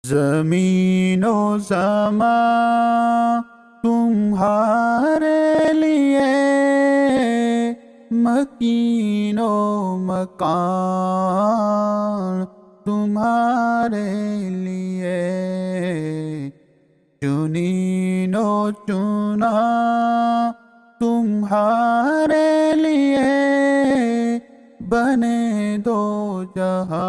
زمین و سما تمہارے لیے، مکین و مکان تمہارے لیے، چنین و چنا تمہارے لیے، بنے دو جہاں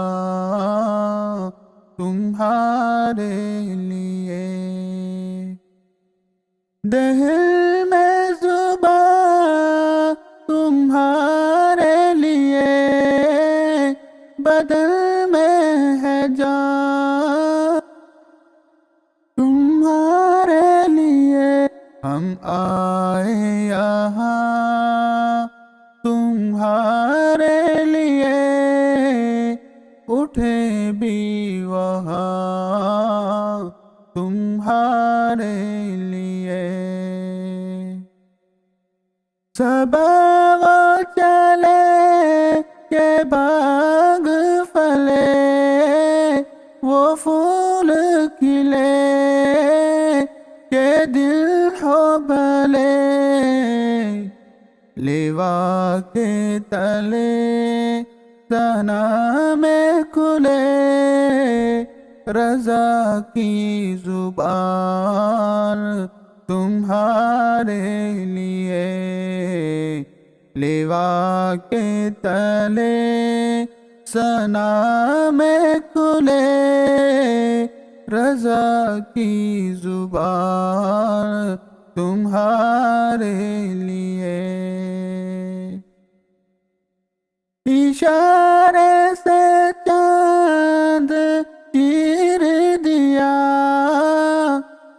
تمہارے لیے، دہل میں زباں تمہارے لیے، بدن میں ہے جان تمہارے لیے، ہم آئے یہاں تمہارے لیے، اٹھے بھی وہاں تمہارے لیے، سبا چلے کہ باغ پھلے، وہ پھول کھلے کہ دل ہو بھلے، لیوا کے تلے ثنا میں کھلے، رضا کی زبان تمہارے لیے، لیوا کے تلے ثنا میں کھلے، رضا کی زبان تمہارے لیے، اشارے سے چاند چیر دیا،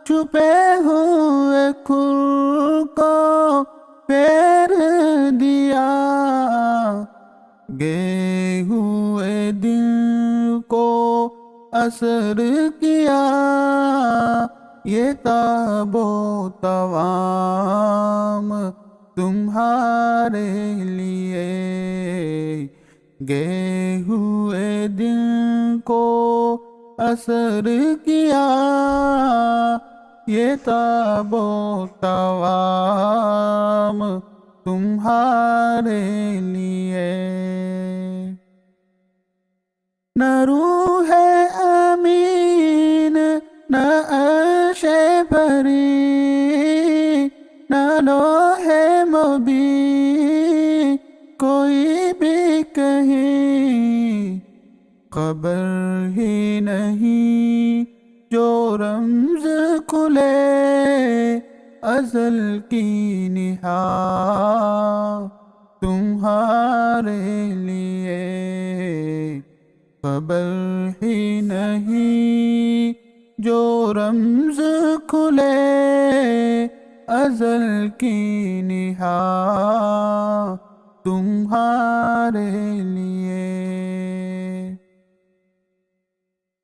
چھپے ہوئے کھل کو پھیر دیا، گئے ہوئے دل کو اثر کیا، یہ تاب و توام تمہارے لیے، گئے ہوئے دل کو اثر کیا، یہ تاب و توام تمہارے لیے، نہ روح امین نہ عرش بری، نہ لوح مبین کوئی بھی کہیں، خبر ہی نہیں جو رمز کھلے، ازل کی نہا تمہارے لیے، خبر ہی نہیں جو رمز کھلے، ازل کی نہا تمہارے لیے،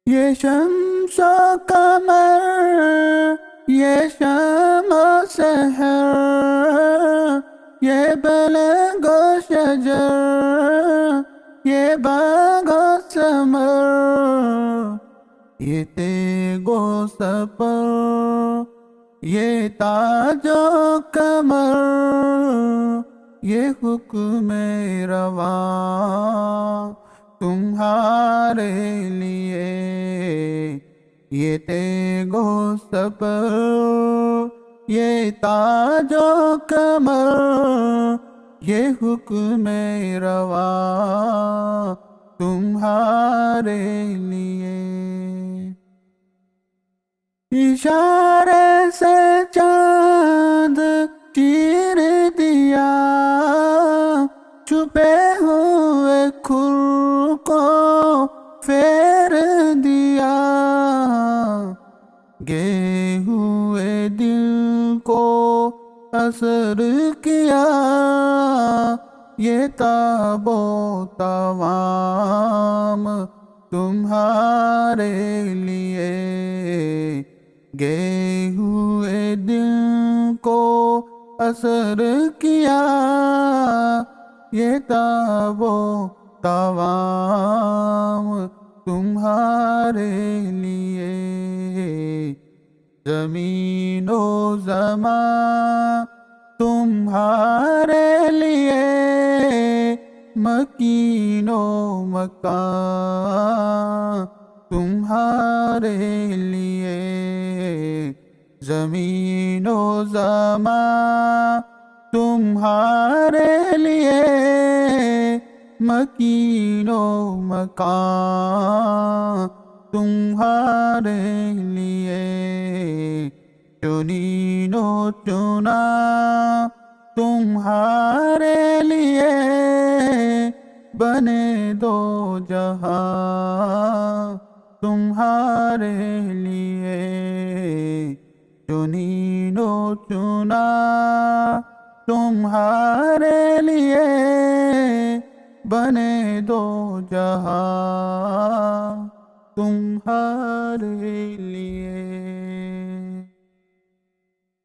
یہ شمس و قمر، یہ شام و سحر، یہ بلگ و شجر، یہ باغ و ثمر، یہ تیغ و سپر، یہ تاج و کمر، یہ حکم رواں تمہارے لیے، یہ تیغ و سپر، یہ تاج و کمر، یہ حکم رواں تمہارے لیے، اشارے سے چاند چیر دیا، چھپے ہوئے کھل کو پھیر دیا، گئے ہوئے دل کو اثر کیا، یہ تاب و توام تمہارے لیے، گئے ہوئے دل کو اثر کیا، یہ تاب و توام تمہارے لیے زمین و زمان تمہارے لیے مکین و مکان تمہارے لیے زمین و زمان تمہارے لیے مکین و مکان تمہارے لیے چنین و چنا تمہارے لیے بنے دو جہاں تمہارے لیے چنین و چنا تمہارے لیے بنے دو جہاں تمہارے لیے